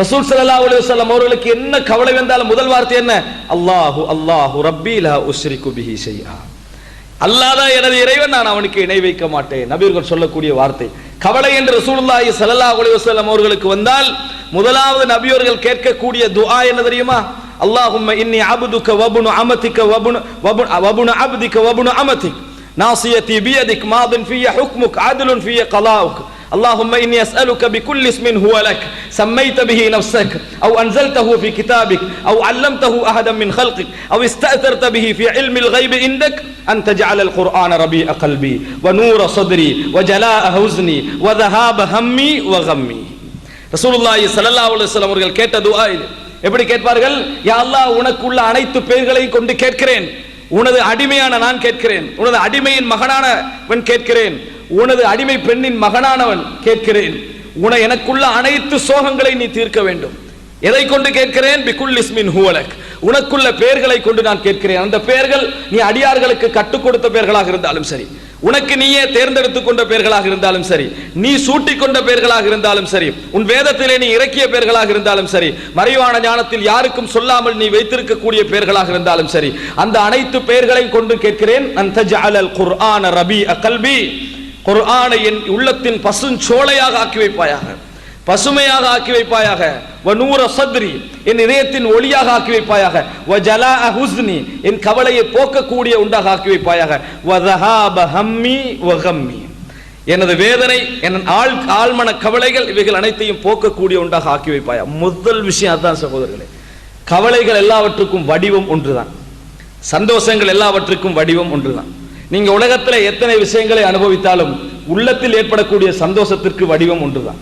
ரசூல் ஸல்லல்லாஹு அலைஹி வஸல்லம் அவர்களுக்கு என்ன கவலை வந்தாலும் முதல் வார்த்தை என்ன? அல்லாஹு அல்லாஹு ரப்பி லா உஷ்ரிகு பிஹி ஷைஆ. அல்லாஹ் தான் எனது இறைவன், நான் அவனுக்கு இணை வைக்க மாட்டேன். நபியர்கள் சொல்லக்கூடிய வார்த்தை. கவலை என்று ரசூலுல்லாஹி ஸல்லல்லாஹு அலைஹி வஸல்லம் அவர்களுக்கு வந்தால் முதலாவது நபியர்கள் கேட்கக்கூடிய துஆ என்ன தெரியுமா? அல்லாஹும்ம இன்னி அப்துக வப்னு அமதிக வப்னு அப்திக வப்னு அமதிக நாசியதி பியதிக் மாதின் ஃபிய ஹுக்முக் ஆதிலுன் ஃபிய கலாஉக் اللهم إني أسألك بكل اسم هو لك سميت به نفسك أو أنزلته في كتابك أو علمته أحدا من خلقك أو استأثرت به في علم الغيب عندك أن تجعل القرآن ربيع قلبي ونور صدري وجلاء حزني وذهاب همي وغمي. ரசூலுல்லாஹி ஸல்லல்லாஹு அலைஹி வஸல்லம் அவர்கள் கேட்ட துஆ இது. எப்படி கேட்பார்கள்? யா அல்லாஹ், உனக்குள்ள அனைத்து பெயர்களையும் கொண்டு கேட்கிறேன். உனது அடிமையான நான் கேட்கிறேன். உனது அடிமையின் மகனானவன் கேட்கிறேன். உனது அடிமை பெண்ணின் மகனானவன் கேட்கிறேன். எனக்குள்ள அனைத்து சோகங்களை நீ தீர்க்க வேண்டும். எதை கொண்டு கேட்கிறேன்? பிகுல் இஸ்மின் ஹுவலக், உனக்குள்ள பெயர்களை கொண்டு நான் கேட்கிறேன். அந்த பெயர்கள் நீ அடியார்களுக்கு கற்றுக் கொடுத்த பெயர்களாக இருந்தாலும் சரி, உனக்கு நீயே தேர்ந்தெடுத்துக் கொண்ட பெயர்களாக இருந்தாலும் சரி, நீ சூட்டிக் கொண்ட பெயர்களாக இருந்தாலும் சரி, உன் வேதத்திலே நீ இறக்கிய பெயர்களாக இருந்தாலும் சரி, மறைவான ஞானத்தில் யாருக்கும் சொல்லாமல் நீ வைத்திருக்கக்கூடிய பெயர்களாக இருந்தாலும் சரி, அந்த அனைத்து பெயர்களையும் கொண்டு கேட்கிறேன். அந்த ஜஅலல் குர்ஆன ரபீஅ கல்பி, குர்ஆனை என் உள்ளத்தின் பசுஞ்சோலையாக ஆக்கி வைப்பாயாக, பசுமையாக ஆக்கி வைப்பாயாக. வநூர சத்ரி, என் இதயத்தின் ஒளியாக ஆக்கி வைப்பாயாக. வஜலாஅ ஹுஸ்னி, என் கவலையை போக்கக்கூடிய உண்டாக ஆக்கி வைப்பாயாக. வதஹாப ஹம்மி வகம்மி, எனது வேதனை, என் ஆழ்மன கவலைகள் இவைகள் அனைத்தையும் போக்கக்கூடிய உண்டாக ஆக்கி வைப்பாயா. முதல் விஷயம் அதுதான் சகோதரர்களே. கவலைகள் எல்லாவற்றுக்கும் வடிவம் ஒன்றுதான், சந்தோஷங்கள் எல்லாவற்றுக்கும் வடிவம் ஒன்றுதான். நீங்க உலகத்தில் எத்தனை விஷயங்களை அனுபவித்தாலும் உள்ளத்தில் ஏற்படக்கூடிய சந்தோஷத்திற்கு வடிவம் ஒன்றுதான்.